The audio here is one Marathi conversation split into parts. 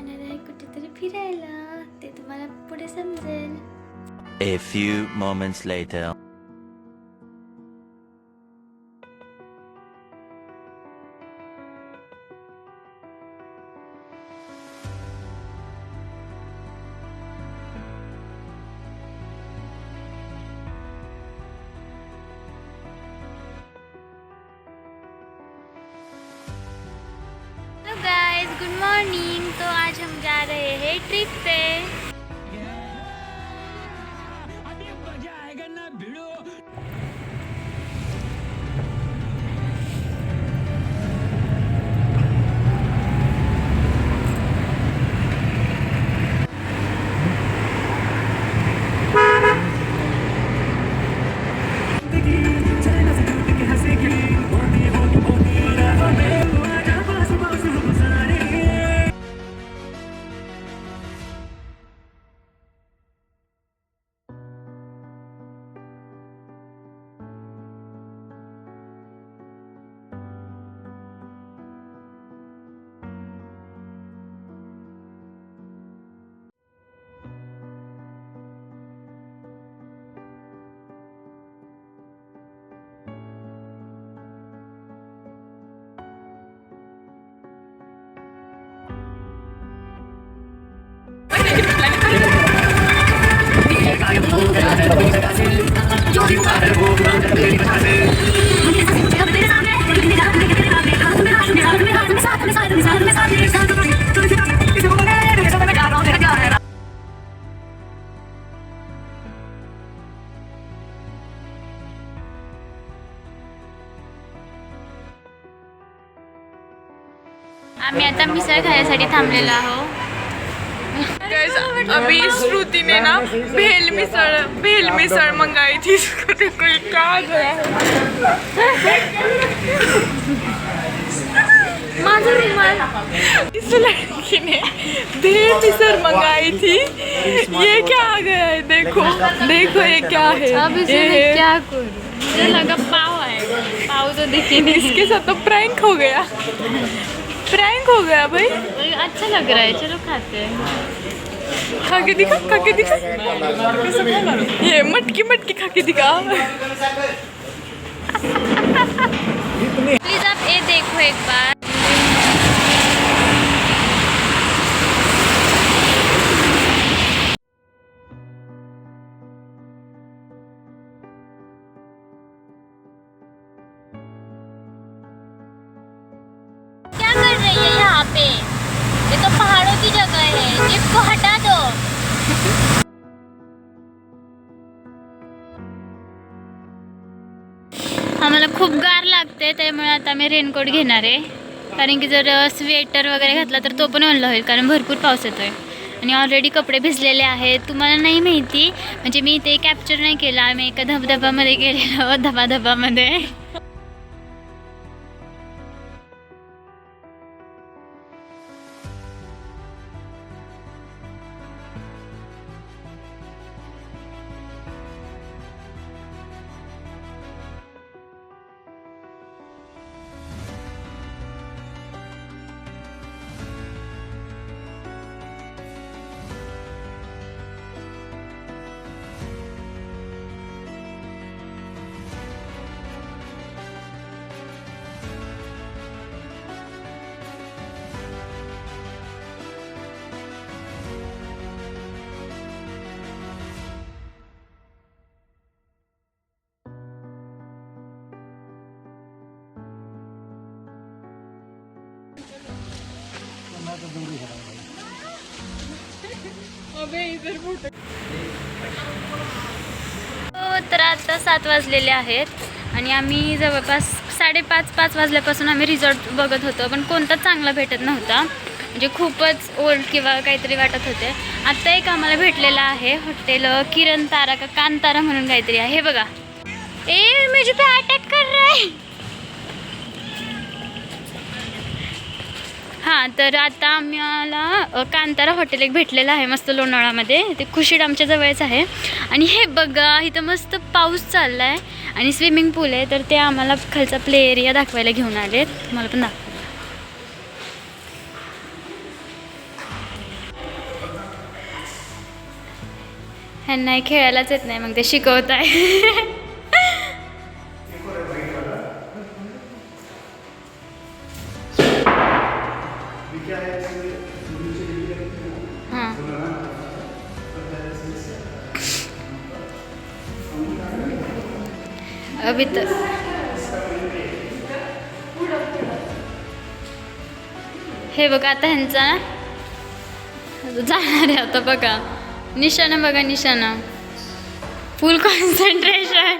जाणार आहे कुठेतरी फिरायला, ते तुम्हाला पुढे समजेल. A few moments later. Hello guys, good morning. तो आज हम जा रहे हैं ट्रिप पे. आम्ही आता मिसळ खाण्यासाठी थांबलेलो आहोत. अभी श्रुति ने ना भेल मिसळ मंगाई थी. कोई क्या गया इस लड़की ने भेल मिसळ मंगाई थी. ये क्या आ गया है, देखो देखो ये क्या है. अब इसे मैं क्या करूं? मुझे लगा पाव है, पाव तो दिखी नहीं. इसके साथ तो प्रैंक हो गया. प्रैंक हो गया भाई. अच्छा लग रहा है, चलो खाते हैं. खा के दिखा, खा के दिखा. ये मटकी मटकी खा के दिखा. प्लीज आप ये देखो एक बार. क्या कर रही है यहाँ पे? ये तो पहाड़ों की जगह है, जीप को हटा दो. आम्हाला खूप गार लागते, त्यामुळे आता मी रेनकोट घेणार आहे. कारण की जर स्वेटर वगैरे घातला तर तो पण ओला होईल, कारण भरपूर पाऊस येतोय आणि ऑलरेडी कपडे भिजलेले आहेत. तुम्हाला नाही माहिती, म्हणजे मी ते कॅप्चर नाही केलं. आम्ही एका धबधब्यामध्ये गेलेलो, धबाधबामध्ये. तर आता 7 वाजलेले आहेत आणि आम्ही जवळपास 5:30 वाजल्यापासून आम्ही रिसॉर्ट बघत होतो, पण कोणताच चांगला भेटत नव्हता. म्हणजे खूपच ओल्ड किंवा काहीतरी वाटत होते. आत्ता एक आम्हाला भेटलेला आहे हॉटेल किरण तारा का कांतारा म्हणून काहीतरी आहे. हे बघा, ए मुझे पे अटॅक कर रहा है. हां, तर आता आम्हाला कांतारा हॉटेल एक भेटलेलं आहे मस्त लोणावळ्यामध्ये. ते कुशीड आमच्या जवळच आहे. आणि हे बघा, इथं मस्त पाऊस चालला आहे आणि स्विमिंग पूल आहे. तर ते आम्हाला खालचा प्ले एरिया दाखवायला घेऊन आलेत. मला पण दाखव. ह्यांना खेळायलाच येत नाही, मग ते शिकवत आहे. हां अभि तर हे बघा आता ह्यांचा जाणार आहे आता बघा. निशाणा बघा, निशाणा फुल कॉन्सन्ट्रेशन.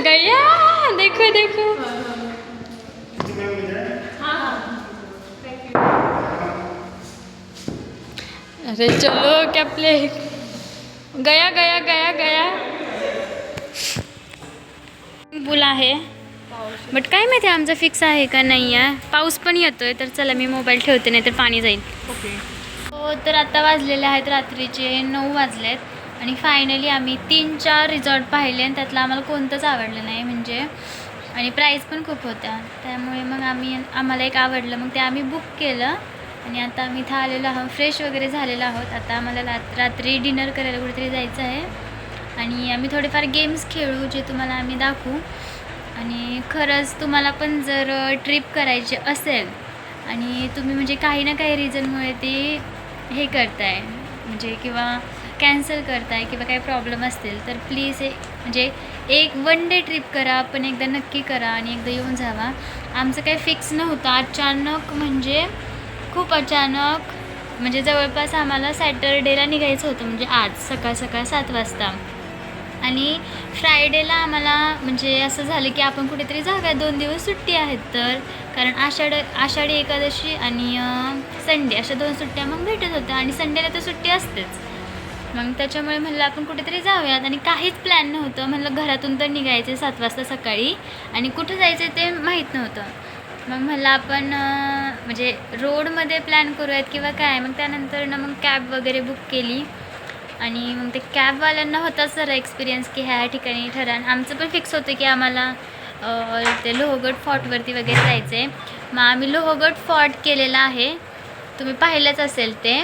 गया देखो देखो. अरे चलो क्या प्ले. गया गया गया गया. पूल आहे बट काय माहिती आमचं फिक्स आहे का नाही आहे. पाऊस पण येतोय तर चला मी मोबाईल ठेवते नाही तर पाणी जाईल. ओके. हो तर आता वाजलेले आहेत रात्रीचे 9 वाजलेत आणि फायनली आम्ही 3-4 रिसॉर्ट पाहिले आणि त्यातलं आम्हाला कोणतंच आवडलं नाही म्हणजे. आणि प्राईस पण खूप होत्या त्यामुळे मग आम्हाला एक आवडलं मग ते आम्ही बुक केलं. आणि आता आम्ही इथं आलेलो आहोत, फ्रेश वगैरे झालेलो आहोत. आता आम्हाला रात्री डिनर करायला कुठेतरी जायचं आहे आणि आम्ही थोडेफार गेम्स खेळू जे तुम्हाला आम्ही दाखवू. आणि खरंच तुम्हाला पण जर ट्रिप करायची असेल आणि तुम्ही म्हणजे काही ना काही रिझनमुळे ते हे करताय म्हणजे किंवा कॅन्सल करताय किंवा काही प्रॉब्लेम असतील तर प्लीज म्हणजे एक 1 डे ट्रिप करा, पण एकदा नक्की करा आणि एकदा येऊन जावा. आमचं काही फिक्स नव्हतं, अचानक म्हणजे खूप अचानक म्हणजे जवळपास आम्हाला सॅटरडेला निघायचं होतं म्हणजे आज सकाळ 7 वाजता. आणि फ्रायडेला आम्हाला म्हणजे असं झालं की आपण कुठेतरी जाऊया, 2 दिवस सुट्टी आहेत तर. कारण आषाढी एकादशी आणि संडे अशा 2 सुट्ट्या मग भेटत होत्या आणि संडेला तर सुट्टी असतेच. मग त्याच्यामुळे म्हणलं आपण कुठेतरी जाऊयात आणि काहीच प्लॅन नव्हतं. म्हणलं घरातून तर निघायचे 7 वाजता सकाळी आणि कुठं जायचं ते माहीत नव्हतं. मग म्हणलं आपण म्हणजे रोडमध्ये प्लॅन करूयात किंवा काय. मग त्यानंतर ना मग कॅब वगैरे बुक केली आणि मग ते कॅबवाल्यांना होताच जरा एक्सपिरियन्स की ह्या ठिकाणी ठरा. आमचं पण फिक्स होतं की आम्हाला ते लोहगड फोर्टवरती वगैरे जायचं आहे. मग आम्ही लोहगड फोर्ट केलेला आहे, तुम्ही पाहिलंच असेल ते.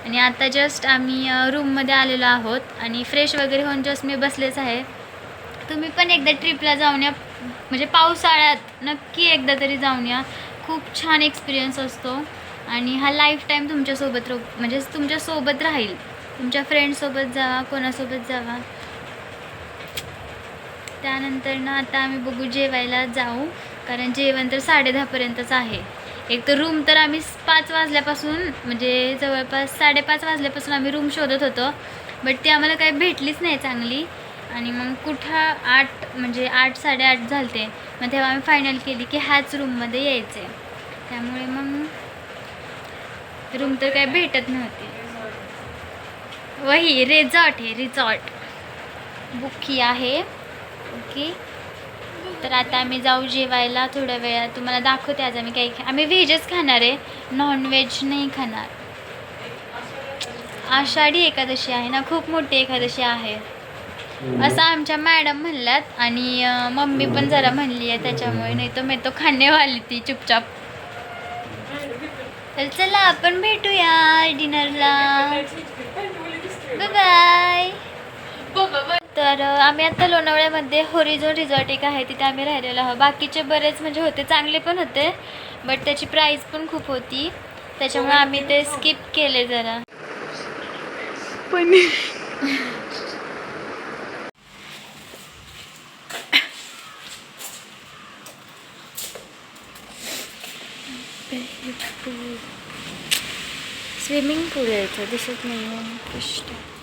आणि आता जस्ट आम्ही रूममध्ये आलेलो आहोत आणि फ्रेश वगैरे होऊन जस्ट मी बसलेच आहे. तुम्ही पण एकदा ट्रिपला जाऊन या म्हणजे पावसाळ्यात नक्की एकदा तरी जाऊन या. खूप छान एक्सपिरियन्स असतो आणि हा लाईफ टाईम तुमच्यासोबत म्हणजे तुमच्यासोबत राहील. तुमच्या फ्रेंड्ससोबत जावा, कोणासोबत जावा. त्यानंतर ना आता आम्ही बघू जेवायला जाऊ कारण जेवण तर 10:30पर्यंतच आहे. एक तर रूम तर आम्ही 5 वाजल्यापासून म्हणजे जवळपास 5:30 वाजल्यापासून आम्ही रूम शोधत होतो बट ती आम्हाला काही भेटलीच नाही चांगली. आणि मग कुठं 8 म्हणजे 8 साडेआठ झालते. मग तेव्हा आम्ही फायनल केली की ह्याच रूममध्ये यायचं आहे. त्यामुळे मग रूम तर काही भेटत नव्हती. वही रिसॉर्ट है, रिसॉर्ट बुक किया है. ओके तर आता आम्ही जाऊ जेवायला थोड्या वेळात. तुम्हाला दाखवते आज आम्ही काही आम्ही व्हेजच खाणार आहे, नॉनव्हेज नाही खाणार. आषाढी एकादशी आहे ना, खूप मोठी एकादशी आहे असं आमच्या मॅडम म्हणल्यात आणि मम्मी पण जरा म्हणली आहे त्याच्यामुळे. नाही तर मी तो खाणेवाली ती चुपचाप. तर चला आपण भेटूया डिनरला. बाय. तर आम्ही आता लोणावळ्यामध्ये होरिझोन रिसॉर्ट एक आहे तिथे आम्ही राहिलेलो आहोत. बाकीचे बरेच म्हणजे होते, चांगले पण होते बट त्याची प्राईस पण खूप होती त्याच्यामुळे आम्ही ते स्किप केले जरा. पनीर स्विमिंग पूल आहे इथं, दिसत नाही आहे.